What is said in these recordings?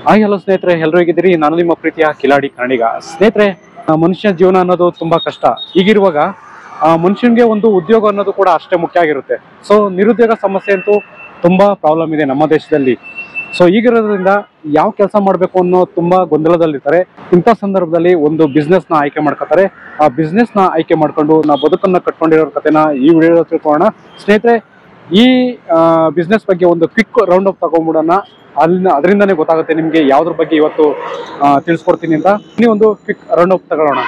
Hi hello ಸ್ನೇಹಿತರೆ, ಎಲ್ಲರೂ ಹೇಗಿದ್ದೀರಿ? ನಾನು ನಿಮ್ಮ ಪ್ರೀತಿಯ ಕಿಲಾಡಿ ಕನ್ನಡಿಗ. ಸ್ನೇಹಿತರೆ, ಮನುಷ್ಯ ಜೀವನ ಅನ್ನೋದು ತುಂಬಾ ಕಷ್ಟ. ಈಗಿರುವಾಗ ಮನುಷ್ಯನಿಗೆ ಒಂದು ಉದ್ಯೋಗ ಅನ್ನೋದು ಕೂಡ ಅಷ್ಟೇ ಮುಖ್ಯ ಆಗಿರುತ್ತೆ. ಸೊ ನಿರುದ್ಯೋಗ ಸಮಸ್ಯೆ ಅಂತೂ ತುಂಬಾ ಪ್ರಾಬ್ಲಮ್ ಇದೆ ನಮ್ಮ ದೇಶದಲ್ಲಿ. ಸೊ ಈಗಿರೋದ್ರಿಂದ ಯಾವ ಕೆಲಸ ಮಾಡಬೇಕು ಅನ್ನೋ ತುಂಬಾ ಗೊಂದಲದಲ್ಲಿರ್ತಾರೆ. ಇಂಥ ಸಂದರ್ಭದಲ್ಲಿ ಒಂದು ಬಿಸ್ನೆಸ್ ನ ಆಯ್ಕೆ ಮಾಡ್ಕೋತಾರೆ. ಆ ಬಿಸ್ನೆಸ್ ನ ಆಯ್ಕೆ ಮಾಡ್ಕೊಂಡು ನಾವು ಬದುಕನ್ನ ಕಟ್ಕೊಂಡಿರೋ ಕಥೆನ ಈ ವಿಡಿಯೋ ತಿಳ್ಕೊಳ್ಳೋಣ. ಸ್ನೇಹಿತರೆ, ಈ ಬಿಸ್ನೆಸ್ ಬಗ್ಗೆ ಒಂದು ಕ್ವಿಕ್ ರೌಂಡ್ ಅಪ್ ತಗೊಂಡ್ಬಿಡೋಣ. ಅದರಿಂದನೇ ಗೊತ್ತಾಗುತ್ತೆ ನಿಮ್ಗೆ ಯಾವ್ದ್ರ ಬಗ್ಗೆ ಇವತ್ತು ತಿಳಿಸ್ಕೊಡ್ತೀನಿ ಅಂತ. ನೀವು ಒಂದು ಕ್ವಿಕ್ ರೌಂಡ್ ಅಪ್ ತಗೊಳ್ಳೋಣ.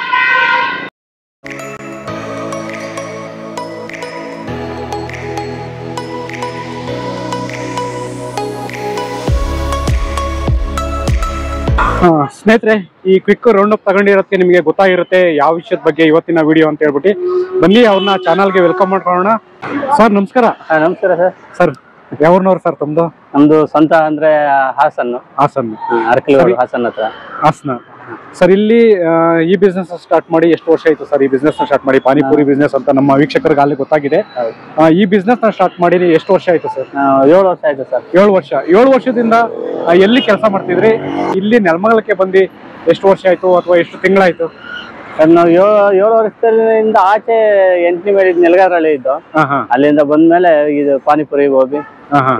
ಸ್ನೇಹಿತರೆ, ಈ ಕ್ವಿಕ್ ರೌಂಡ್ ಅಪ್ ತಗೊಂಡಿರೋದಕ್ಕೆ ನಿಮಗೆ ಗೊತ್ತಾಗಿರುತ್ತೆ ಯಾವ ವಿಷಯದ ಬಗ್ಗೆ ಇವತ್ತಿನ ವಿಡಿಯೋ ಅಂತ ಹೇಳ್ಬಿಟ್ಟು. ಬನ್ನಿ ಅವ್ರನ್ನ ಚಾನಲ್ಗೆ ವೆಲ್ಕಮ್ ಮಾಡ್ಕೊಳ್ಳೋಣ. ಸರ್ ನಮಸ್ಕಾರ. ನಮಸ್ಕಾರ ಸರ್. ಸರ್ ಯಾವ್ರನವ್ರು ಸರ್ ತಮ್ದು? ನಮ್ದು ಸ್ವಂತ ಅಂದ್ರೆ ಹಾಸನ್ ಅರಕಲಗೂಡು ಹಾಸನ್ ಹತ್ರ. ಹಾಸನ. ಸರ್ ಇಲ್ಲಿ ಈ ಬಿಸ್ನೆಸ್ ಸ್ಟಾರ್ಟ್ ಮಾಡಿ ಎಷ್ಟು ವರ್ಷ ಆಯ್ತು ಸರ್? ಈ ಬಿಸ್ನೆಸ್ ನ ಸ್ಟಾರ್ಟ್ ಮಾಡಿ ಪಾನಿಪುರಿ ಬಿಸ್ನೆಸ್ ಅಂತ ನಮ್ಮ ವೀಕ್ಷಕರಿಗೆ ಅಲ್ಲಿ ಗೊತ್ತಾಗಿದೆ. ಈ ಬಿಸ್ನೆಸ್ ನ ಸ್ಟಾರ್ಟ್ ಮಾಡಿ ಎಷ್ಟು ವರ್ಷ ಆಯ್ತು ಸರ್? 7 ವರ್ಷ ಆಯ್ತು ಸರ್. 7 ವರ್ಷ. 7 ವರ್ಷದಿಂದ ಎಲ್ಲಿ ಕೆಲಸ ಮಾಡ್ತಿದ್ರಿ? ಇಲ್ಲಿ ನೆಲಮಂಗಲಕ್ಕೆ ಬಂದು ಎಷ್ಟು ವರ್ಷ ಆಯ್ತು ಅಥವಾ ಎಷ್ಟು ತಿಂಗಳಾಯ್ತು? ಸರ್ ನಾವು 7 ವರ್ಷದಿಂದ ಆಚೆ 8ನೇ ಮೇಲೆ ನೆಲಗಾರಳ್ಳಿ ಇದ್ದು. ಅಲ್ಲಿಂದ ಬಂದ್ಮೇಲೆ ಇದು ಪಾನಿಪುರಿ ಗೋಬಿ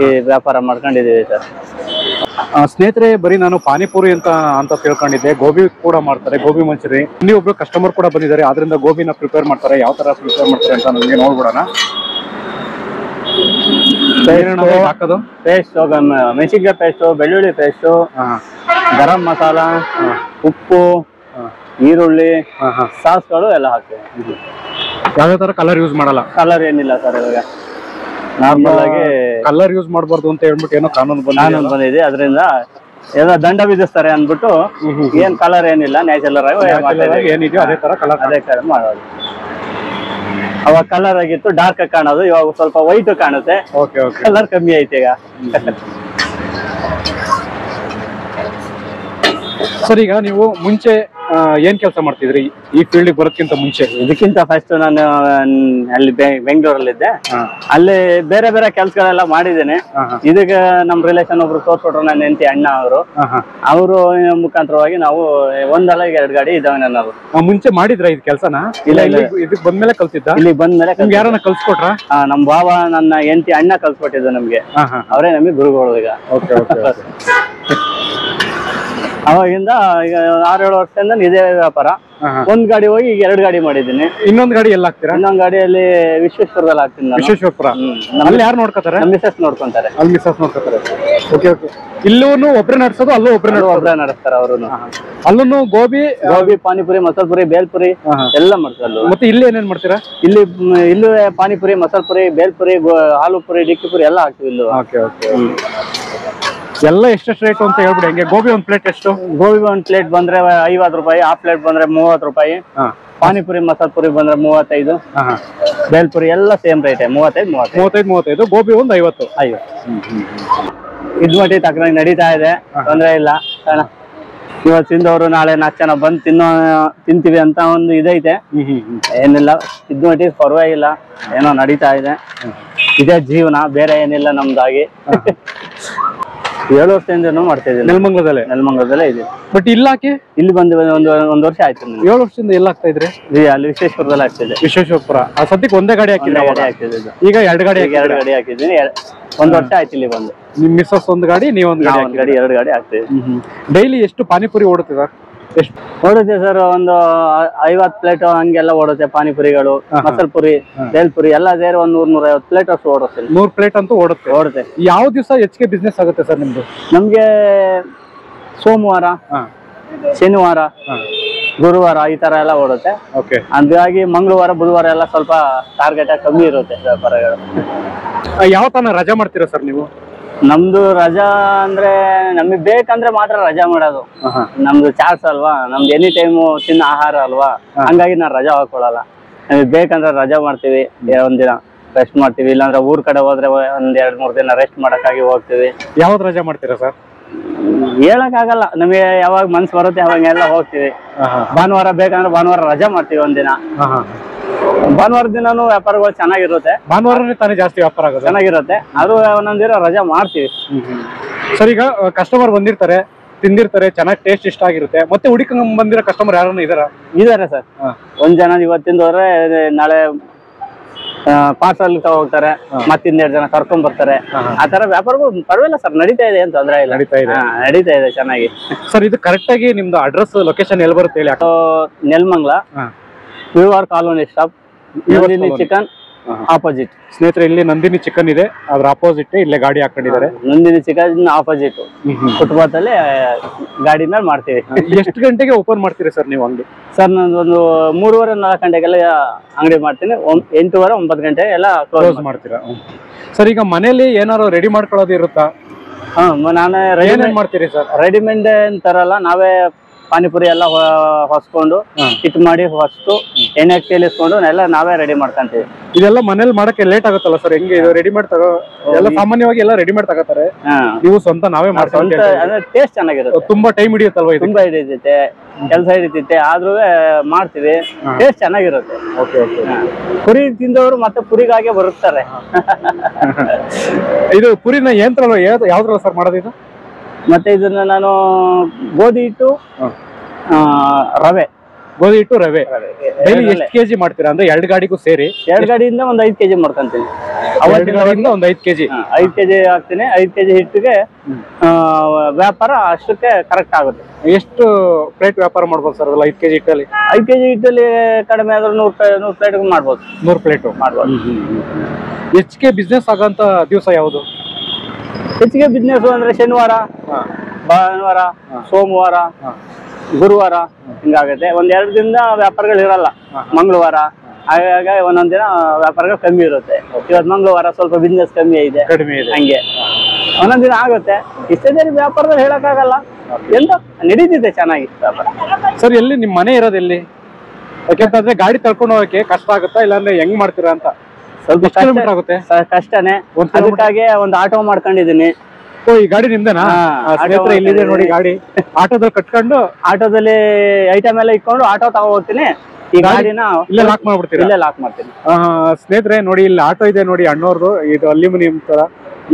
ಈ ವ್ಯಾಪಾರ ಮಾಡ್ಕೊಂಡಿದೀವಿ ಸರ್. ಸ್ನೇಹಿತರೆ, ಬರೀ ನಾನು ಪಾನಿಪುರಿ ಅಂತ ತಿಳ್ಕೊಂಡಿದ್ದೆ. ಗೋಬಿ ಕೂಡ ಮಾಡ್ತಾರೆ, ಗೋಬಿ ಮಂಚೂರಿ. ಇಲ್ಲಿ ಒಬ್ರು ಕಸ್ಟಮರ್ ಕೂಡ ಬಂದಿದ್ದಾರೆ, ಆದ್ರಿಂದ ಗೋಬಿನ ಪ್ರಿಪೇರ್ ಮಾಡ್ತಾರೆ. ಯಾವ ತರ ಪ್ರಿಪೇರ್ ಮಾಡ್ತಾರೆ ಅಂತ ನಮಗೆ ನೋಡ್ಬಿಡೋಣ. ಹಾಕೋದು ಪೇಸ್ಟ್, ಮೆಣಸಿನ್ಕಾಯಿ ಪೇಸ್ಟು, ಬೆಳ್ಳುಳ್ಳಿ ಪೇಸ್ಟು, ಗರಂ ಮಸಾಲ, ಉಪ್ಪು, ಈರುಳ್ಳಿ, ಸಾಸ್ಗಳು ಎಲ್ಲ ಹಾಕ್ತೀವಿ. ಯಾವ್ಯಾವ ತರ ಕಲರ್ ಯೂಸ್ ಮಾಡಲ್ಲ? ಕಲರ್ ಏನಿಲ್ಲ ಸರ್. ಇವಾಗ ನಾರ್ಮಲ್ ಆಗಿ ಕಲರ್ ಯೂಸ್ ಮಾಡಬಾರ್ದು ಅಂತ ಹೇಳ್ಬಿಟ್ಟು ಏನೋ ಕಾನೂನು ಬಂದಿದೆ. ಅದರಿಂದ ಏನೋ ದಂಡ ವಿಧಿಸ್ತಾರೆ ಅಂದ್ಬಿಟ್ಟು ಏನ್ ಕಲರ್ ಏನಿಲ್ಲ, ನ್ಯಾಚುರಲ್ ಆಗಿ ಏನಿದೆಯೋ ಅದೇ ತರ ಕಲರ್ ಮಾಡೋದು. ಅವಾಗ ಕಲರ್ ಆಗಿತ್ತು ಡಾರ್ಕ್ ಕಾಣೋದು, ಇವಾಗ ಸ್ವಲ್ಪ ವೈಟ್ ಕಾಣುತ್ತೆ. ಕಲರ್ ಕಮ್ಮಿ ಐತೆ ಈಗ. ಸರ್, ಈಗ ನೀವು ಮುಂಚೆ ಏನ್ ಕೆಲಸ ಮಾಡ್ತಿದ್ರಿ ಈ ಫೀಲ್ಡ್ ಬರೋದಕ್ಕಿಂತ ಮುಂಚೆ? ಇದಕ್ಕಿಂತ ಫಸ್ಟ್ ನಾನು ಅಲ್ಲಿ ಬೆಂಗಳೂರಲ್ಲಿದ್ದೆ. ಅಲ್ಲಿ ಬೇರೆ ಬೇರೆ ಕೆಲ್ಸಗಳೆಲ್ಲ ಮಾಡಿದ್ದೇನೆ. ಇದಕ್ಕೆ ನಮ್ ರಿಲೇಷನ್ ಒಬ್ರು ತೋರ್ಸ್ಕೊಟ್ರು, ನನ್ನ ಹೆಂಡತಿ ಅಣ್ಣ ಅವರು ಮುಖಾಂತರವಾಗಿ ನಾವು ಒಂದಲ್ಲ 2 ಗಾಡಿ ಇದಾವೆ ನನ್ನದು. ಮುಂಚೆ ಮಾಡಿದ್ರ ಇದು ಕೆಲಸನ? ಇಲ್ಲ, ಇದಕ್ ಬಂದ್ಮೇಲೆ ಕಲ್ತಿದ್ದ? ಇಲ್ಲಿ ಬಂದ್ಮೇಲೆ ಯಾರನ್ನ ಕಲ್ಸ್ಕೊಟ್ರ? ನಮ್ ಬಾವ ನನ್ನ ಹೆಂಡತಿ ಅಣ್ಣ ಕಲ್ಸ್ಕೊಟ್ಟಿದ್ದು ನಮ್ಗೆ. ಅವರೇ ನಮಗೆ ಗುರುಗಳು ಈಗ. ಅವಾಗಿಂದ ಈಗ 6-7 ವರ್ಷದಿಂದ ಇದೇ ವ್ಯಾಪಾರ. ಒಂದ್ ಗಾಡಿ ಹೋಗಿ ಈಗ 2 ಗಾಡಿ ಮಾಡಿದ್ದೀನಿ. ಇನ್ನೊಂದ್ ಗಾಡಿ ಎಲ್ಲ ಹಾಕ್ತೀರಾ? ಇನ್ನೊಂದ್ ಗಾಡಿಯಲ್ಲಿ ವಿಶ್ವೇಶ್ವರದಲ್ಲಿ ಹಾಕ್ತೀನಿ ನಾನು. ವಿಶ್ವೇಶ್ವರ. ಅಲ್ಲಿ ಯಾರು ನೋಡ್ಕೋತಾರೆ? ನಮ್ಮ ಮಿಸಸ್ ನೋಡ್ಕೊಂತಾರೆ. ಅಲ್ಲಿ ಮಿಸಸ್ ನೋಡ್ಕೋತಾರೆ. ಇಲ್ಲೂ ಒಬ್ರೆ ನಡ್ಸೋದು, ಅಲ್ಲೂ ಒಬ್ರೆ ನಡೆಸ್ತಾರೆ ಅವರು. ಅಲ್ಲೂ ಗೋಬಿ, ಪಾನಿಪುರಿ, ಮಸಾಲ ಪುರಿ, ಬೇಲ್ಪುರಿ ಎಲ್ಲ ಮಾಡ್ತಾರೆ. ಮತ್ತೆ ಇಲ್ಲಿ ಏನೇನ್ ಮಾಡ್ತೀರಾ? ಇಲ್ಲೂ ಪಾನಿಪುರಿ, ಮಸಾಲ ಪುರಿ, ಬೇಲ್ಪುರಿ, ಆಲೂ ಪುರಿ, ಡಿಕ್ಕಿ ಪುರಿ ಎಲ್ಲ ಹಾಕ್ತಿವಿ ಇಲ್ಲೂ. ಎಲ್ಲ ಎಷ್ಟೆಷ್ಟು ರೇಟ್ ಅಂತ ಹೇಳ್ಬಿಡಿ. ಹೆಂಗೆ ಗೋಬಿ ಒಂದ್ ಪ್ಲೇಟ್ ಎಷ್ಟು? ಗೋಬಿ ಒಂದ್ ಪ್ಲೇಟ್ ಬಂದ್ರೆ 50 ರೂಪಾಯಿ, ಆ ಪ್ಲೇಟ್ ಬಂದ್ರೆ 30 ರೂಪಾಯಿ. ಪಾನಿಪುರಿ, ಮಸಾಲ ಪುರಿ ಬಂದ್ರೆ 35. ಬೇಲ್ಪುರಿ ಎಲ್ಲ ಸೇಮ್ ರೇಟ್, 35. ಗೋಬಿ ಒಂದು 50. ಇದ್ ಮಟ್ಟಿ ತಕ್ಕನಾಗಿ ನಡೀತಾ ಇದೆ, ತೊಂದ್ರೆ ಇಲ್ಲ. ಇವತ್ತು ತಿಂದವರು ನಾಳೆ 4 ಜನ ಬಂದು ತಿಂತೀವಿ ಅಂತ ಒಂದು ಇದೈತೆ. ಏನಿಲ್ಲ, ಇದ್ ಮಟ್ಟಿ ಪರವಾಗಿಲ್ಲ, ಏನೋ ನಡೀತಾ ಇದೆ. ಇದೇ ಜೀವನ, ಬೇರೆ ಏನಿಲ್ಲ ನಮ್ದಾಗಿ. 7 ವರ್ಷದಿಂದ ಮಾಡ್ತಾ ಇದ್ದೀನಿ ನೆಲಮಂಗಲದಲ್ಲೇ ಇದೆ. ಬಟ್ ಇಲ್ಲಿ ಬಂದು ಒಂದು ವರ್ಷ ಆಯ್ತು. 7 ವರ್ಷದಿಂದ ಎಲ್ಲ ಆಗ್ತಾ ಇದ್ರಿ? ಅಲ್ಲಿ ವಿಶ್ವೇಶ್ವರದಲ್ಲಿ ಆಗ್ತಿದೆ. ವಿಶ್ವೇಶ್ವರ. ಸದ್ಯಕ್ಕೆ ಒಂದೇ ಗಾಡಿ ಹಾಕಿದ್ರೆ ಈಗ 2 ಗಾಡಿ ಹಾಕಿದ್ದೀನಿ. 1 ವರ್ಷ ಆಯ್ತು ಇಲ್ಲಿ ಬಂದು. ನಿಮ್ ಮಿಸ್ಸಸ್ ಒಂದು ಗಾಡಿ, ನೀವು ಒಂದು ಗಾಡಿ, 2 ಗಾಡಿ ಆಗ್ತಿದೆ. ಡೈಲಿ ಎಷ್ಟು ಪಾನಿಪುರಿ ಓಡುತ್ತೆ ಸರ್? ಎಷ್ಟು ಓಡುತ್ತೆ ಸರ್? ಒಂದು 50 ಪ್ಲೇಟ್ ಹಂಗೆಲ್ಲ ಓಡುತ್ತೆ. ಪಾನಿಪುರಿಗಳು, ಮಸಾಲ ಪುರಿ, ಬೇಲ್ಪುರಿ ಎಲ್ಲ ಸೇರಿ ಒಂದು 100-150 ಪ್ಲೇಟ್ ಅಷ್ಟು ಓಡುತ್ತೆ. 100 ಪ್ಲೇಟ್ ಅಂತೂ ಓಡುತ್ತೆ. ಯಾವ ದಿವಸ ಹೆಚ್ಚಿಗೆ ಬಿಸ್ನೆಸ್ ಆಗುತ್ತೆ ಸರ್ ನಿಮ್ದು? ನಮ್ಗೆ ಸೋಮವಾರ, ಶನಿವಾರ, ಗುರುವಾರ ಈ ತರ ಎಲ್ಲ ಓಡುತ್ತೆ. ಹಾಗಾಗಿ ಮಂಗಳವಾರ, ಬುಧವಾರ ಎಲ್ಲ ಸ್ವಲ್ಪ ಟಾರ್ಗೆಟ್ ಕಮ್ಮಿ ಇರುತ್ತೆ ವ್ಯಾಪಾರಗಳು. ಯಾವ ತರ ರಜಾ ಮಾಡ್ತೀರಾ ಸರ್ ನೀವು? ನಮ್ದು ರಜಾ ಅಂದ್ರೆ ನಮಗೆ ಬೇಕಂದ್ರೆ ಮಾತ್ರ ರಜಾ ಮಾಡೋದು. ನಮ್ದು ಚಾರ್ಜ್ ಅಲ್ವಾ, ನಮ್ದು ಎನಿ ಟೈಮು ತಿನ್ನ ಆಹಾರ ಅಲ್ವಾ, ಹಂಗಾಗಿ ನಾನು ರಜಾ ಹಾಕೊಳ್ಳಲ್ಲ. ನಮಗೆ ಬೇಕಂದ್ರೆ ರಜಾ ಮಾಡ್ತೀವಿ, ಒಂದಿನ ರೆಸ್ಟ್ ಮಾಡ್ತೀವಿ. ಇಲ್ಲಾಂದ್ರೆ ಊರ್ ಕಡೆ ಹೋದ್ರೆ ಒಂದ್ 2-3 ದಿನ ರೆಸ್ಟ್ ಮಾಡಕ್ಕಾಗಿ ಹೋಗ್ತೀವಿ. ಯಾವ್ದು ರಜಾ ಮಾಡ್ತೀರಾ ಸರ್? ಹೇಳಕ್ ಆಗಲ್ಲ, ನಮಗೆ ಯಾವಾಗ ಮನ್ಸು ಬರುತ್ತೆ ಅವಾಗೆಲ್ಲ ಹೋಗ್ತೀವಿ. ಭಾನುವಾರ ಬೇಕಂದ್ರೆ ಭಾನುವಾರ ರಜಾ ಮಾಡ್ತೀವಿ ಒಂದಿನ. ಭಾನುವಾರ ದಿನಾನು ವ್ಯಾಪಾರಗಳು ಚೆನ್ನಾಗಿರುತ್ತೆ. ಭಾನುವಾರ ತಾನೇ ಜಾಸ್ತಿ ವ್ಯಾಪಾರ ಆಗೋದು. ಚೆನ್ನಾಗಿರುತ್ತೆ, ಅದು ಒಂದೊಂದಿನ ರಜಾ ಮಾಡ್ತೀವಿ. ಸರ್, ಈಗ ಕಸ್ಟಮರ್ ಬಂದಿರ್ತಾರೆ, ತಿಂದಿರ್ತಾರೆ, ಚೆನ್ನಾಗಿ ಟೇಸ್ಟ್ ಇಷ್ಟ ಆಗಿರುತ್ತೆ, ಮತ್ತೆ ಹುಡುಕೊಂಡ್ ಬಂದಿರೋ ಕಸ್ಟಮರ್ ಯಾರನ್ನ ಇದಾರೆ ಸರ್. ಒಂದ್ ಜನ ಇವತ್ತಿಂದ ಹೋದ್ರೆ ನಾಳೆ ಪಾರ್ಸಲ್ ಹೋಗ್ತಾರೆ, ಮತ್ತಿನ್ನೆರಡು ಜನ ಕರ್ಕೊಂಡ್ ಬರ್ತಾರೆ. ಆತರ ವ್ಯಾಪಾರಗಳು ಪರವಾಗಿಲ್ಲ ಸರ್, ನಡೀತಾ ಇದೆ ಅಂತ ತೊಂದ್ರೆ ಇಲ್ಲ, ನಡೀತಾ ಇದೆ ಚೆನ್ನಾಗಿ. ಸರ್ ಇದು ಕರೆಕ್ಟ್ ಆಗಿ ನಿಮ್ದು ಅಡ್ರೆಸ್ ಲೊಕೇಶನ್ ಎಲ್ಲಿ ಬರುತ್ತೆ ಹೇಳಿ? ನೆಲಮಂಗಲ ವಿವಾರ್ ಕಾಲೋನಿ ಸ್ಟಾಪ್, ಚಿಕನ್ ಆಪೋಸಿಟ್. ಸ್ನೇಹಿತರೆ, ಇಲ್ಲಿ ನಂದಿನಿ ಚಿಕನ್ ಇದೆ, ಅದ್ರ ಆಪೋಸಿಟ್ ಇಲ್ಲೇ ಗಾಡಿ ಹಾಕೊಂಡಿದ್ದಾರೆ. ನಂದಿನಿ ಚಿಕನ್ ಆಪೋಸಿಟ್ ಫುಟ್ಪಾತ್ ಅಲ್ಲಿ ಗಾಡಿ ಮೇಲೆ ಮಾಡ್ತೀವಿ. ಎಷ್ಟು ಗಂಟೆಗೆ ಓಪನ್ ಮಾಡ್ತೀರಿ ಸರ್ ನೀವು ಅಂಗಡಿ? ಸರ್ ನಂದೊಂದು 3:30-4 ಗಂಟೆಗೆಲ್ಲ ಅಂಗಡಿ ಮಾಡ್ತೀನಿ. 8:30-9 ಗಂಟೆ ಎಲ್ಲ ಕ್ಲೋಸ್ ಮಾಡ್ತೀರಾ? ಸರ್ ಈಗ ಮನೇಲಿ ಏನಾದ್ರು ರೆಡಿ ಮಾಡ್ಕೊಳ್ಳೋದು ಇರುತ್ತಾ? ನಾನು ಏನೇನ್ ಮಾಡ್ತೀರಿ ಸರ್? ರೆಡಿಮೇಡ್ ಅಂತಾರಲ್ಲ, ನಾವೇ ಪಾನಿಪುರಿ ಎಲ್ಲ ಹೊಸ್ಕೊಂಡು ಹಿಟ್ ಮಾಡಿ ಹೊಸ್ತು ಎಣ್ಣೆ ತೇಲಿಸ್ಕೊಂಡು ಎಲ್ಲ ನಾವೇ ರೆಡಿ ಮಾಡ್ಕೊಂತೀವಿ. ಇದೆಲ್ಲ ಮನೇಲಿ ಮಾಡಕ್ಕೆ ಲೇಟ್ ಆಗುತ್ತಲ್ಲ ಸರ್? ಹೆಂಗೆ ಇದು ರೆಡಿಮೇಡ್ ಎಲ್ಲ ಸಾಮಾನ್ಯವಾಗಿ ಎಲ್ಲ ರೆಡಿಮೇಡ್ ತಗೋತಾರೆ, ನೀವು ಸ್ವಂತ ನಾವೇ ಮಾಡ್ಕೊಂಡು ಟೇಸ್ಟ್ ಚೆನ್ನಾಗಿರುತ್ತೆ. ತುಂಬಾ ಟೈಮ್ ಹಿಡಿಯುತ್ತಲ್ವಾ? ತುಂಬಾ ಹಿಡಿತೈತೆ, ಕೆಲಸ ಹಿಡಿತೈತೆ, ಆದ್ರೂ ಮಾಡ್ತೀವಿ, ಟೇಸ್ಟ್ ಚೆನ್ನಾಗಿರುತ್ತೆ. ಪುರಿ ತಿಂದವರು ಮತ್ತೆ ಪುರಿಗಾಗೆ ಬರುತ್ತಾರೆ. ಇದು ಪುರಿನ ಯಂತ್ರಲ್ಲ ಯಾವ್ದ್ರಲ್ಲ ಸರ್ ಮಾಡೋದು ಇದು? ಮತ್ತೆ ಇದನ್ನ ನಾನು ಗೋಧಿ ಹಿಟ್ಟು, ರವೆ, ಗೋಧಿ ಹಿಟ್ಟು, ರವೆ ಡೈಲಿ ಎಷ್ಟು ಕೆಜಿ ಮಾಡ್ತೀರಾ? ಅಂದ್ರೆ 2 ಗಾಡಿಗೂ ಸೇರಿ 2 ಗಾಡಿಯಿಂದ ಒಂದು 5 ಕೆಜಿ ಮಾಡ್ಕೊಂತೀನಿ. ಒಂದು 5 ಕೆಜಿ 5 ಕೆಜಿ ಹಾಕ್ತೀನಿ. 5 ಕೆಜಿ ಹಿಟ್ಟಿಗೆ ವ್ಯಾಪಾರ ಅಷ್ಟಕ್ಕೆ ಕರೆಕ್ಟ್ ಆಗುತ್ತೆ. ಎಷ್ಟು ಪ್ಲೇಟ್ ವ್ಯಾಪಾರ ಮಾಡ್ಬೋದು ಸರ್ ಅದಲ್ಲ 5 ಕೆಜಿ ಹಿಟ್ಟಲ್ಲಿ? 5 ಕೆಜಿ ಹಿಟ್ಟಲ್ಲಿ ಕಡಿಮೆ ಆದ್ರೆ 100 ಪ್ಲೇಟ್ ಮಾಡ್ಬೋದು. 100 ಪ್ಲೇಟ್ ಮಾಡ್ಬೋದು. ಹೆಚ್ಚಿಗೆ ಬಿಸ್ನೆಸ್ ಆಗಂತ ದಿವಸ ಯಾವುದು? ಹೆಚ್ಚಿಗೆ ಬಿಸ್ನೆಸ್ ಅಂದ್ರೆ ಶನಿವಾರ, ಭಾನುವಾರ, ಸೋಮವಾರ, ಗುರುವಾರ ಹಿಂಗಾಗುತ್ತೆ. 1-2 ದಿನದ ವ್ಯಾಪಾರಗಳು ಇರಲ್ಲ. ಮಂಗಳವಾರ ಹಾಗಾಗಿ ಒಂದೊಂದ್ ದಿನ ವ್ಯಾಪಾರಗಳು ಕಮ್ಮಿ ಇರುತ್ತೆ. ಇವತ್ತು ಮಂಗಳವಾರ ಸ್ವಲ್ಪ ಬಿಸ್ನೆಸ್ ಕಮ್ಮಿ ಇದೆ, ಹಂಗೆ ಒಂದೊಂದ್ ದಿನ ಆಗುತ್ತೆ. ಇಷ್ಟೇ ದಿನ ವ್ಯಾಪಾರದಲ್ಲಿ ಹೇಳಕ್ಕಾಗಲ್ಲ, ಎಂತ ನಡೀತಿದೆ ಚೆನ್ನಾಗಿ ವ್ಯಾಪಾರ. ಸರ್ ಎಲ್ಲಿ ನಿಮ್ ಮನೆ ಇರೋದು ಎಲ್ಲಿ? ಯಾಕೆಂತಂದ್ರೆ ಗಾಡಿ ತಳ್ಕೊಂಡು ಹೋಗಕ್ಕೆ ಕಷ್ಟ ಆಗುತ್ತಾ, ಇಲ್ಲಾಂದ್ರೆ ಹೆಂಗ್ ಮಾಡ್ತೀರಾ ಅಂತ? ಸ್ವಲ್ಪ ಆಗುತ್ತೆ, ಕಷ್ಟನೇ. ಅದಕ್ಕಾಗಿ ಒಂದು ಆಟೋ ಮಾಡ್ಕೊಂಡಿದೀನಿ. ಈ ಗಾಡಿ ನಿಮ್ದೇನಾ? ಇಲ್ಲಿದೆ ನೋಡಿ ಗಾಡಿ. ಆಟೋದಲ್ಲಿ ಕಟ್ಕೊಂಡು ಆಟೋದಲ್ಲಿ ಐಟಮ್ ಎಲ್ಲ ಇಟ್ಕೊಂಡು ಆಟೋ ತಗೋ ಹೋಗ್ತೀನಿ. ಈ ಗಾಡಿನ ಇಲ್ಲೇ ಲಾಕ್ ಮಾಡ್ಬಿಡ್ತೀನಿ. ಇಲ್ಲೇ ಲಾಕ್ ಮಾಡ್ತೀನಿ. ಸ್ನೇಹಿತರೆ ನೋಡಿ, ಇಲ್ಲಿ ಆಟೋ ಇದೆ ನೋಡಿ ಅಣ್ಣೋರ್ದು, ಇದು ಅಲ್ಯೂಮಿನಿಯಂ ತರ.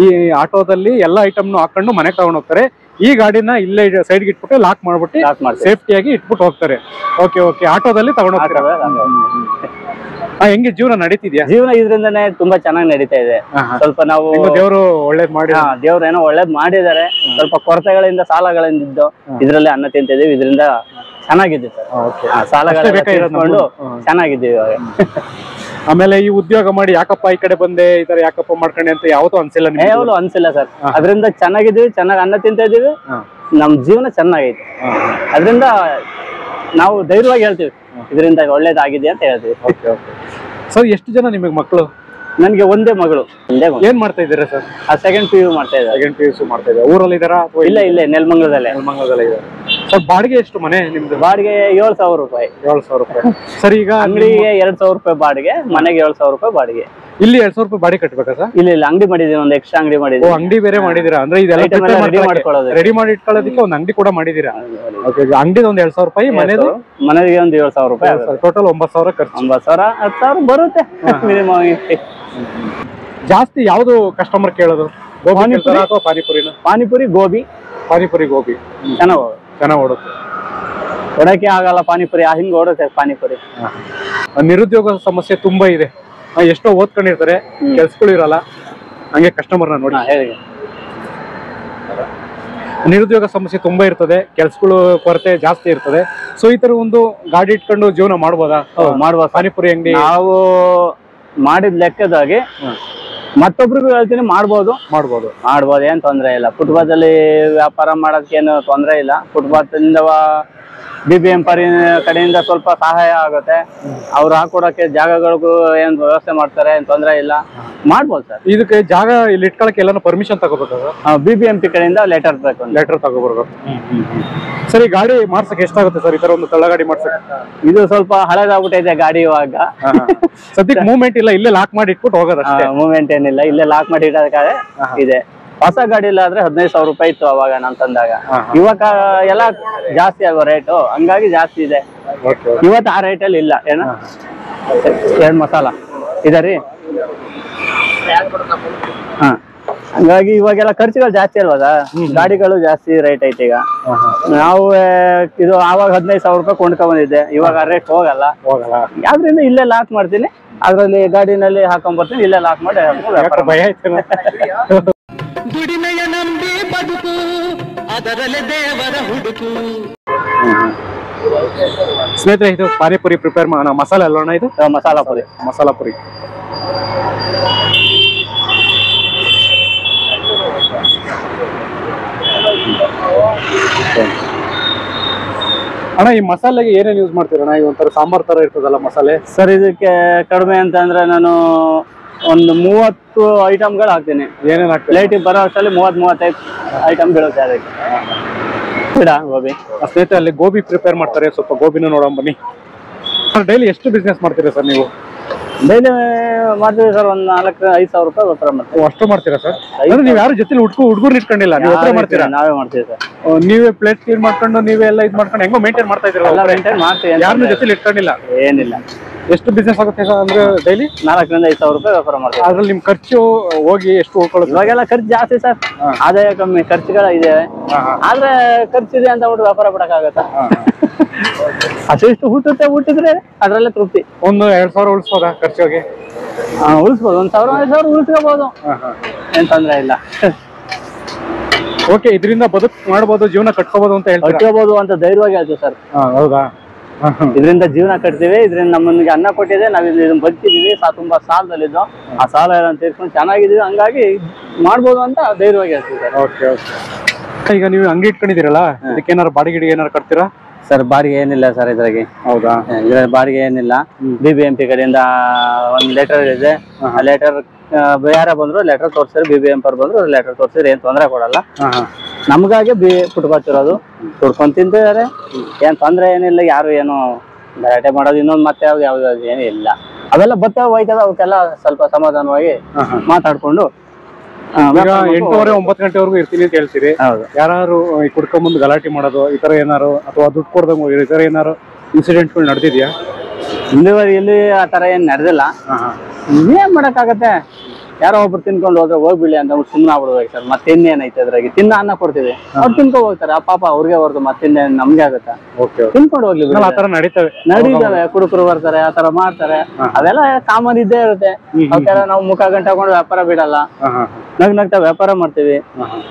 ಈ ಆಟೋದಲ್ಲಿ ಎಲ್ಲಾ ಐಟಮ್ನು ಹಾಕೊಂಡು ಮನೆಗೆ ತಗೊಂಡ್ ಹೋಗ್ತಾರೆ. ಈ ಗಾಡಿನ ಇಲ್ಲೇ ಸೈಡ್ಗೆ ಇಟ್ಬಿಟ್ಟು ಲಾಕ್ ಮಾಡ್ಬಿಟ್ಟು ಸೇಫ್ಟಿಯಾಗಿ ಇಟ್ಬಿಟ್ಟು ಹೋಗ್ತಾರೆ. ಓಕೆ, ಆಟೋದಲ್ಲಿ ತಗೊಂಡ್ ಹೋಗ್ತಾರೆ. ಹೆಂಗೆ ಜೀವನ ನಡೀತಿದ್ಯಾ? ಜೀವನ ಇದರಿಂದನೇ ತುಂಬಾ ಚೆನ್ನಾಗಿ ನಡೀತಾ ಇದೆ. ಸ್ವಲ್ಪ ನಾವು ದೇವರು ಒಳ್ಳೇದ್ ಮಾಡಿ, ದೇವ್ರು ಏನೋ ಒಳ್ಳೇದ್ ಮಾಡಿದ್ದಾರೆ. ಸ್ವಲ್ಪ ಕೊರತೆಗಳಿಂದ, ಸಾಲಗಳಿಂದ ಇದ್ದು ಇದ್ರಲ್ಲಿ ಅನ್ನ ತಿಂತಿದೀವಿ. ಇದರಿಂದ ಚೆನ್ನಾಗಿದೆ ಸರ್, ಸಾಲಗಳು ಚೆನ್ನಾಗಿದ್ದೀವಿ ಇವಾಗ. ಆಮೇಲೆ ಈ ಉದ್ಯೋಗ ಮಾಡಿ ಯಾಕಪ್ಪ ಈ ಕಡೆ ಬಂದೆ, ಈ ತರ ಯಾಕಪ್ಪ ಮಾಡ್ಕೊಂಡೆ ಅಂತ ಯಾವತ್ತೂ ಅನ್ಸಿಲ್ಲ? ಯಾವತ್ತೂ ಅನ್ಸಿಲ್ಲ ಸರ್. ಅದರಿಂದ ಚೆನ್ನಾಗಿದ್ದೀವಿ, ಚೆನ್ನಾಗಿ ಅನ್ನ ತಿಂತ ಇದೀವಿ, ನಮ್ ಜೀವನ ಚೆನ್ನಾಗೈತೆ. ಅದರಿಂದ ನಾವು ಧೈರ್ಯವಾಗಿ ಹೇಳ್ತೀವಿ, ಇದರಿಂದ ಒಳ್ಳೇದಾಗಿದೆ ಅಂತ ಹೇಳ್ತೀವಿ. ಸರ್ ಎಷ್ಟು ಜನ ನಿಮಗೆ ಮಕ್ಕಳು? ನನ್ಗೆ ಒಂದೇ ಮಗಳು. ಏನ್ ಮಾಡ್ತಾ ಇದ್ದೀರಾ ಸರ್? ಸೆಕೆಂಡ್ PU ಮಾಡ್ತಾ ಇದ್ದಾರೆ. ಸೆಕೆಂಡ್ PUC ಮಾಡ್ತಾ ಇದ್ದಾರೆ. ಊರಲ್ಲಿ ಇದ್ದಾರಾ? ಇಲ್ಲ, ನೆಲಮಂಗಲದಲ್ಲೇ. ಇದೆ. ಸರ್ ಬಾಡಿಗೆ ಎಷ್ಟು ಮನೆ ನಿಮ್ದು? ಬಾಡಿಗೆ 7,000 ರೂಪಾಯಿ. 7,000 ರೂಪಾಯಿ. ಸರ್ ಈಗ ಅಂಗಡಿಗೆ 2,000 ರೂಪಾಯಿ ಬಾಡಿಗೆ, ಮನೆಗೆ 7,000 ರೂಪಾಯಿ ಬಾಡಿಗೆ. ಇಲ್ಲಿ 2,000 ರೂಪಾಯಿ ಬಾಡಿಗೆ ಕಟ್ಬೇಕಾ ಸರ್? ಇಲ್ಲ, ಅಂಗಡಿ ಮಾಡಿದೀನಿ, ಒಂದು ಎಕ್ಸ್ಟ್ರಾ ಅಂಗಡಿ ಮಾಡಿದೀನಿ. ಅಂಗಡಿ ಬೇರೆ ಮಾಡಿದೀರಾ? ಅಂದ್ರೆ ಇದೆಲ್ಲ ರೆಡಿ ಮಾಡಿ ಇಟ್ಕೊಳ್ಳೋದಕ್ಕೆ ಒಂದು ಅಂಗಡಿ ಕೂಡ ಮಾಡಿದೀರಾ? ಅಂಗಡಿ ಒಂದು 2,000 ರೂಪಾಯಿ, ಮನೆಗೆ ಒಂದು 7,000 ರೂಪಾಯಿ, ಟೋಟಲ್ 9,000 ಖರ್ಚು. 9,000 10,000 ಬರುತ್ತೆ ಮಿನಿಮಮ್. ಜಾಸ್ತಿ ಯಾವ್ದು ಕಸ್ಟಮರ್ ಕೇಳೋದು? ಪಾನಿಪುರಿ ಅಥವಾ ಪಾನಿಪುರಿನ? ಪಾನಿಪುರಿ, ಗೋಬಿ. ಪಾನಿಪುರಿ, ಗೋಬಿ ಚೆನ್ನಾಗಿ ಓಡುತ್ತೆ. ಓಡಕ್ಕೆ ಆಗಲ್ಲ ಪಾನಿಪುರಿ, ಹಿಂಗ್ ಓಡುತ್ತೆ ಪಾನಿಪುರಿ. ನಿರುದ್ಯೋಗ ಸಮಸ್ಯೆ ತುಂಬಾ ಇದೆ. ಎಷ್ಟೋ ಓದ್ಕೊಂಡಿರ್ತಾರೆ, ಕೆಲ್ಸಗಳು ಇರಲ್ಲ, ಹಂಗೆ ಕಸ್ಟಮರ್ನ ನೋಡಿ. ನಿರುದ್ಯೋಗ ಸಮಸ್ಯೆ ತುಂಬಾ ಇರ್ತದೆ, ಕೆಲ್ಸಗಳು ಕೊರತೆ ಜಾಸ್ತಿ ಇರ್ತದೆ. ಸೊ ಈ ತರ ಒಂದು ಗಾಡಿ ಇಟ್ಕೊಂಡು ಜೀವನ ಮಾಡ್ಬೋದಾ? ಮಾಡ್ಬೋದು. ಪಾನಿಪುರಿ ಅಂಗಡಿ ನಾವು ಮಾಡಿದ ಲೆಕ್ಕದಾಗಿ ಮತ್ತೊಬ್ರಿಗೂ ಹೇಳ್ತೀನಿ, ಮಾಡ್ಬೋದು. ಏನ್ ತೊಂದ್ರೆ ಇಲ್ಲ. ಫುಟ್ಪಾತ್ ಅಲ್ಲಿ ವ್ಯಾಪಾರ ಮಾಡೋದಕ್ಕೆ ಏನು ತೊಂದ್ರೆ ಇಲ್ಲ. ಫುಟ್ಪಾತ್ ಇಂದ BBM ಕಡೆಯಿಂದ ಸ್ವಲ್ಪ ಸಹಾಯ ಆಗುತ್ತೆ. ಅವ್ರು ಹಾಕೊಡಕ್ಕೆ ಜಾಗಗಳಿಗೂ ಏನ್ ವ್ಯವಸ್ಥೆ ಮಾಡ್ತಾರೆ, ಏನ್ ತೊಂದ್ರೆ ಇಲ್ಲ, ಮಾಡ್ಬೋದು ಸರ್. ಇದಕ್ಕೆ ಜಾಗ ಇಲ್ಲಿ ಇಟ್ಕೊಳಕ್ಕೆ ಎಲ್ಲಾನು ಪರ್ಮಿಷನ್ ತಗೋಬೇಕು? BBMP ಕಡೆಯಿಂದ ಲೆಟರ್ ಬೇಕು. ಲೆಟರ್ ತಗೋಬರ್ಬೇಕು. ಸರಿ, ಗಾಡಿ ಮಾಡ್ಸಕ್ಕೆ ಎಷ್ಟಾಗುತ್ತೆ ಸರ್? ಈ ತರ ಒಂದು ತಳ್ಳಗಾಡಿ ಮಾಡ್ಸಕ್ಕೆ? ಇದು ಸ್ವಲ್ಪ ಹಳೇದಾಗ್ಬಿಟ್ಟೈತೆ ಗಾಡಿ ಇವಾಗ. ಸದ್ಯಕ್ಕೆ ಮೂವ್ಮೆಂಟ್ ಇಲ್ಲ, ಇಲ್ಲೇ ಲಾಕ್ ಮಾಡಿ ಇಟ್ಬಿಟ್ಟು ಹೋಗೋದು. ಮೂವ್ಮೆಂಟ್ ಏನಿಲ್ಲ, ಇಲ್ಲೇ ಲಾಕ್ ಮಾಡಿ ಇಡೋದಕ್ಕೆ ಇದೆ. ಹೊಸ ಗಾಡಿ ಇಲ್ಲ ಆದ್ರೆ 15,000 ರೂಪಾಯಿ ಇತ್ತು ಅವಾಗ ನಾನು ತಂದಾಗ. ಇವಾಗ ಎಲ್ಲ ಜಾಸ್ತಿ ಆಗೋ ರೇಟು, ಹಂಗಾಗಿ ಜಾಸ್ತಿ ಇದೆ. ಇವತ್ತು ಆ ರೇಟಲ್ಲಿ ಇಲ್ಲ. ಏನ 2 ಮಸಾಲ ಇದರಿ. ಹಂಗಾಗಿ ಇವಾಗೆಲ್ಲ ಖರ್ಚುಗಳು ಜಾಸ್ತಿ ಅಲ್ವಾ, ಗಾಡಿಗಳು ಜಾಸ್ತಿ ರೇಟ್ ಐತೆ ಈಗ. ನಾವು ಇದು ಆವಾಗ 15,000 ರೂಪಾಯಿ ಕೊಂಡ್ಕೊಂಡ್ ಬಂದಿದ್ದೆ, ಇವಾಗ ರೇಟ್ ಹೋಗಲ್ಲ. ಯಾವ್ದ್ರಿಂದ ಇಲ್ಲೇ ಲಾಕ್ ಮಾಡ್ತೀನಿ, ಅದ್ರಲ್ಲಿ ಗಾಡಿನಲ್ಲಿ ಹಾಕೊಂಡ್ ಬರ್ತೀನಿ, ಇಲ್ಲೇ ಲಾಕ್ ಮಾಡಿ ಭಯ ಆಯ್ತು. ದುಡಿಮೆಯ ನಂಬಿ ಬದುಕು, ಅದರಲ್ಲಿ ದೇವರ ಹುಡುಕು. ಸ್ನೇಹಿತರೆ, ಇದು ಪಾನಿಪುರಿ ಪ್ರಿಪೇರ್ ಮಸಾಲೆ ಅಲ್ವಣ್ಣ? ಇದು ಮಸಾಲಾ ಪುರಿ. ಮಸಾಲಾ ಪುರಿ. ಅಣ್ಣ, ಈ ಮಸಾಲೆಗೆ ಏನೇನು ಯೂಸ್ ಮಾಡ್ತೀರಣ್ಣ? ಈ ಒಂಥರ ಸಾಂಬಾರ್ ತರ ಇರ್ತದಲ್ಲ ಮಸಾಲೆ. ಸರ್, ಇದಕ್ಕೆ ಕಡಿಮೆ ಅಂತ ಅಂದ್ರೆ ನಾನು ಒಂದು 30 ಐಟಮ್ಗಳು ಹಾಕ್ತೀನಿ. ಏನೇನು ಹಾಕ್ತೀನಿ? ಪ್ಲೇಟಿಗೆ ಬರೋ ಅಷ್ಟರಲ್ಲಿ 30-35 ಐಟಮ್ ಬೀಳುತ್ತೆ ಅದಕ್ಕೆ. ಗೋಬಿ ಸ್ನೇಹಿತರೆ, ಅಲ್ಲಿ ಗೋಬಿ ಪ್ರಿಪೇರ್ ಮಾಡ್ತಾರೆ, ಸ್ವಲ್ಪ ಗೋಬಿನ ನೋಡೋಣ ಬನ್ನಿ. ಡೈಲಿ ಎಷ್ಟು ಬಿಸ್ನೆಸ್ ಮಾಡ್ತೀರಾ ಸರ್ ನೀವು? ಡೈಲಿ ಮಾಡ್ತೀವಿ ಸರ್, ಒಂದು 4-5 ಸಾವಿರ ರೂಪಾಯಿ ವ್ಯಾಪಾರ ಮಾಡ್ತೀವಿ. ಅಷ್ಟು ಮಾಡ್ತೀರಾ ಸರ್? ನೀವು ಯಾರು ಜೊತೆ ಹುಡುಗರು ಇಟ್ಕೊಂಡಿಲ್ಲ, ನೀವು ಒಬ್ಬರೇ ಮಾಡ್ತೀರಾ? ನಾವೇ ಮಾಡ್ತೀವಿ ಸರ್. ನೀವೇ ಪ್ಲೇಟ್ ಕ್ಲೀನ್ ಮಾಡ್ಕೊಂಡು ನೀವೇ ಎಲ್ಲ ಇದು ಮಾಡ್ಕೊಂಡು ಹೆಂಗೋ ಮೇಂಟೈನ್ ಮಾಡ್ತಾ ಇದ್ದೀರಾ? ಮೇಂಟೈನ್ ಮಾಡ್ತೀವಿ, ಯಾರನ್ನ ಜೊತೆ ಇಟ್ಕೊಂಡಿಲ್ಲ? ಏನಿಲ್ಲ. ಎಷ್ಟು ಬಿಸ್ನೆಸ್ ಆಗುತ್ತೆ ಸರ್ ಅಂದ್ರೆ ಡೈಲಿ? 4-5 ಸಾವಿರ ರೂಪಾಯಿ ವ್ಯಾಪಾರ ಮಾಡ್ತೀವಿ. ಅದ್ರಲ್ಲಿ ನಿಮ್ ಖರ್ಚು ಹೋಗಿ ಎಷ್ಟು ಉಳ್ಕೊಳ್ಳುತ್ತೆ? ಇವಾಗೆಲ್ಲ ಖರ್ಚು ಜಾಸ್ತಿ ಸರ್, ಆದಾಯ ಕಮ್ಮಿ, ಖರ್ಚುಗಳ ಇದೆ. ಆದ್ರೆ ಖರ್ಚಿದೆ ಅಂತ ಬಿಟ್ಟು ವ್ಯಾಪಾರ ಬಿಡಕ್ಕಾಗತ್ತ? ಅಷ್ಟು ಹುಟ್ಟಿದ್ರೆ ಅದ್ರಲ್ಲೇ ತೃಪ್ತಿ. ಒಂದು 2,000 ಉಳಿಸ್ಬೋದಾ ಖರ್ಚಿಗೆ? ಉಳಿಸ್ಬೋದು, 1,000-5,000 ಉಳಿಸ್ಕೋಬಹುದು, ಏನ್ ತೊಂದ್ರೆ ಇಲ್ಲ. ಓಕೆ, ಇದರಿಂದ ಬದುಕು ಮಾಡ್ಬೋದು, ಜೀವನ ಕಟ್ಕೋಬಹುದು ಅಂತ ಕಟ್ಕೋಬಹುದು ಅಂತ ಧೈರ್ಯವಾಗಿ ಹೇಳ್ತೀವಿ ಸರ್. ಹೌದಾ? ಇದರಿಂದ ಜೀವನ ಕಟ್ತೀವಿ, ಇದರಿಂದ ನಮ್ಮನಿಗೆ ಅನ್ನ ಕೊಟ್ಟಿದೆ, ನಾವ್ ಇದನ್ನ ಬದುಕಿದೀವಿ. ತುಂಬಾ ಸಾಲದಲ್ಲಿದ್ದು ಆ ಸಾಲ ಎಲ್ಲ ತೀರ್ಸ್ಕೊಂಡು ಚೆನ್ನಾಗಿದೀವಿ, ಹಂಗಾಗಿ ಮಾಡ್ಬೋದು ಅಂತ ಧೈರ್ಯವಾಗಿ ಹೇಳ್ತೀವಿ ಸರ್. ಓಕೆ. ಈಗ ನೀವು ಅಂಗಡಿ ಇಟ್ಕೊಂಡಿದ್ದೀರಲ್ಲ, ಇದಕ್ಕೆ ಏನಾರು ಬಾಡಿಗೆ ಏನಾರು ಕಟ್ತೀರಾ ಸರ್? ಬಾಡಿಗೆ ಏನಿಲ್ಲ ಸರ್ ಇದ್ರಾಗೆ. ಹೌದಾ? ಇದ್ರಲ್ಲಿ ಬಾಡಿಗೆ ಏನಿಲ್ಲ. BBMP ಕಡೆಯಿಂದ ಒಂದು ಲೆಟರ್ ಇದೆ, ಆ ಲೆಟರ್ ಯಾರ ಬಂದ್ರು ಲೆಟರ್ ತೋರಿಸಿದ್ರೆ, BBMP ಅವ್ರು ಬಂದ್ರು ಲೆಟರ್ ತೋರಿಸಿದ್ರೆ ಏನ್ ತೊಂದರೆ ಕೊಡಲ್ಲ. ನಮ್ಗಾಗಿ ಪುಟ್ಕೊತಿರೋದು, ಕುಡ್ಕೊಂಡ್ ತಿಂತಿದ್ದಾರೆ, ಏನ್ ತೊಂದ್ರೆ ಏನಿಲ್ಲ. ಯಾರು ಏನು ಗಲಾಟೆ ಮಾಡೋದು ಇನ್ನೊಂದು ಮತ್ತೆ ಯಾವ್ದು ಏನೂ ಇಲ್ಲ. ಅವೆಲ್ಲ ಬರ್ತವೆ ಹೋಯ್ತದ, ಅವಕ್ಕೆಲ್ಲ ಸ್ವಲ್ಪ ಸಮಾಧಾನವಾಗಿ ಮಾತಾಡ್ಕೊಂಡು 8-9 ಗಂಟೆವರೆಗೂ ಇರ್ತೀನಿ ಅಂತ ಹೇಳ್ತೀರಿ. ಯಾರು ಕುಡ್ಕೊಂಬಂದು ಗಲಾಟೆ ಮಾಡೋದು ಈ ತರ ಏನಾರು, ಅಥವಾ ದುಡ್ಡು ಕೊಡ್ದಂಗ ಈ ತರ ಏನಾರು ಇನ್ಸಿಡೆಂಟ್ಗಳು ನಡೆದಿದ್ಯಾ? ಇಲ್ಲಿ ಆ ತರ ಏನ್ ನಡೆದಿಲ್ಲ. ಏನ್ ಮಾಡಕ್ಕಾಗತ್ತೆ, ಯಾರೋ ಒಬ್ರು ತಿನ್ಕೊಂಡು ಹೋದ್ರೆ ಹೋಗ್ಬಿಡಿ ಅಂತ ಸುಮ್ಮನೆ ಆಗ್ಬಿಡ್ಬೇಕು ಸರ್. ಮತ್ತೆ ಇನ್ನೇನೈತೆ ಅದ್ರಾಗೆ? ತಿನ್ನ ಅನ್ನ ಕೊಡ್ತೀವಿ, ಅವ್ರು ತಿನ್ಕೊ ಹೋಗ್ತಾರೆ. ಆ ಪಾಪ ಅವ್ರಿಗೆ ಹೊರತು ಮತ್ತಿನ್ನೇ ನಮ್ಗೆ ಆಗತ್ತ? ತಿನ್ಕೊಂಡು ಹೋಗ್ಲಿ, ನಡೀತಾವೆ. ಕುಡುಕರು ಬರ್ತಾರೆ, ಆ ತರ ಮಾಡ್ತಾರೆ, ಅವೆಲ್ಲ ಕಾಮನ್ ಇದ್ದೇ ಇರುತ್ತೆ. ಅವಕ್ಕೆಲ್ಲ ನಾವು ಮುಖ ಗಂಟೆ ಹಾಕೊಂಡು ವ್ಯಾಪಾರ ಬಿಡಲ್ಲ, ನಗ್ನಗ್ತಾ ವ್ಯಾಪಾರ ಮಾಡ್ತೀವಿ.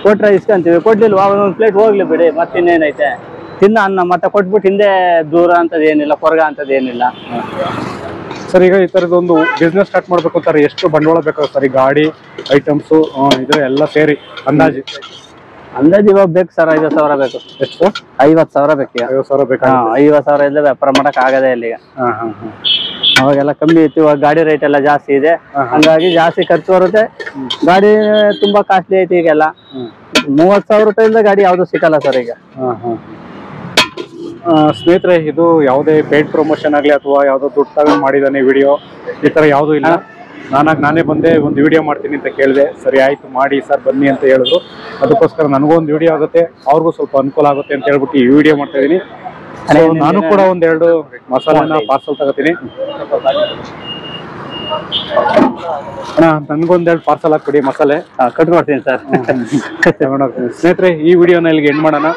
ಕೊಟ್ರೆ ಇಸ್ಕೊಂತೀವಿ, ಕೊಡ್ಲಿಲ್ವಾ ಒಂದೊಂದ್ ಪ್ಲೇಟ್ ಹೋಗ್ಲಿ ಬಿಡಿ, ಮತ್ತಿನ್ನೇನೈತೆ? ತಿನ್ನ ಅನ್ನ ಮತ್ತೆ ಕೊಟ್ಬಿಟ್ಟು ಹಿಂದೆ ದೂರ ಅಂತದ್ ಏನಿಲ್ಲ, ಕೊರಗ ಅಂತದ್ ಏನಿಲ್ಲ ಸರ್. ಈಗ ಈ ತರದೊಂದು ಬಿಸ್ನೆಸ್ ಸ್ಟಾರ್ಟ್ ಮಾಡ್ಬೇಕು ಅಂತಾರೆ, ಎಷ್ಟು ಬಂಡವಾಳ ಬೇಕಾಗುತ್ತೆ ಸರ್? ಈ ಗಾಡಿ ಐಟಮ್ಸು ಇದ್ರೆ ಎಲ್ಲ ಸೇರಿ ಅಂದಾಜು ಇವಾಗ ಬೇಕು ಸರ್ 50,000 ಬೇಕು. ಎಷ್ಟು? 50,000 ಬೇಕು. 50,000 ಬೇಕು. 50,000 ಇಲ್ಲದೆ ವ್ಯಾಪಾರ ಮಾಡಕ್ ಆಗದೆ ಇಲ್ಲಿಗ. ಅವಾಗೆಲ್ಲ ಕಮ್ಮಿ ಇತ್ತು, ಇವಾಗ ಗಾಡಿ ರೇಟ್ ಎಲ್ಲ ಜಾಸ್ತಿ ಇದೆ, ಹಂಗಾಗಿ ಜಾಸ್ತಿ ಖರ್ಚು ಬರುತ್ತೆ. ಗಾಡಿ ತುಂಬಾ ಕಾಸ್ಟ್ಲಿ ಐತಿ ಈಗೆಲ್ಲ. 30,000 ರೂಪಾಯಿಂದ ಗಾಡಿ ಯಾವ್ದು ಸಿಕ್ಕಲ್ಲ ಸರ್ ಈಗ. ಸ್ನೇಹಿತರೆ, ಇದು ಯಾವುದೇ ಪೇಡ್ ಪ್ರಮೋಷನ್ ಆಗಲಿ ಅಥವಾ ಯಾವುದೋ ದುಡ್ಡು ತಗೊಂಡು ಮಾಡಿದಾನೆ ವಿಡಿಯೋ, ಈ ಥರ ಯಾವುದೂ ಇಲ್ಲ. ನಾನೇ ಬಂದೆ ಒಂದು ವಿಡಿಯೋ ಮಾಡ್ತೀನಿ ಅಂತ ಕೇಳಿದೆ. ಸರಿ ಆಯಿತು ಮಾಡಿ ಸರ್ ಬನ್ನಿ ಅಂತ ಹೇಳಿದ್ರು. ಅದಕ್ಕೋಸ್ಕರ ನನಗೊಂದು ವಿಡಿಯೋ ಆಗುತ್ತೆ, ಅವ್ರಿಗೂ ಸ್ವಲ್ಪ ಅನುಕೂಲ ಆಗುತ್ತೆ ಅಂತ ಹೇಳ್ಬಿಟ್ಟು ಈ ವಿಡಿಯೋ ಮಾಡ್ತಾ ಇದ್ದೀನಿ. ನಾನು ಕೂಡ 1-2 ಮಸಾಲೆನ ಪಾರ್ಸಲ್ ತಗೋತೀನಿ. ಅಣ್ಣ, ನನ್ಗೊಂದೆರಡು ಪಾರ್ಸಲ್ ಹಾಕ್ಬಿಡಿ ಮಸಾಲೆ. ಕಟ್ಕೊಡ್ತೀನಿ ಸರ್. ತಗೊಂಡೋಗ್ತೀನಿ. ಸ್ನೇಹಿತರೆ, ಈ ವಿಡಿಯೋನ ಇಲ್ಲಿಗೆ ಎಂಡ್ ಮಾಡೋಣ.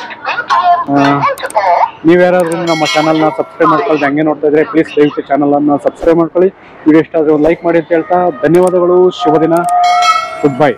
ನೀವ್ಯಾರಾದ್ರೂ ನಮ್ಮ ಚಾನಲ್ನ ಸಬ್ಸ್ಕ್ರೈಬ್ ಮಾಡ್ಕೊಳ್ಳಿ, ಹಂಗೆ ನೋಡ್ತಾ ಇದ್ರೆ ಪ್ಲೀಸ್ ದಯವಿಟ್ಟು ಚಾನಲನ್ನು ಸಬ್ಸ್ಕ್ರೈಬ್ ಮಾಡ್ಕೊಳ್ಳಿ. ವಿಡಿಯೋ ಇಷ್ಟ ಆದರೆ ಒಂದು ಲೈಕ್ ಮಾಡಿ ಅಂತ ಹೇಳ್ತಾ ಧನ್ಯವಾದಗಳು. ಶುಭ ದಿನ. Good bye.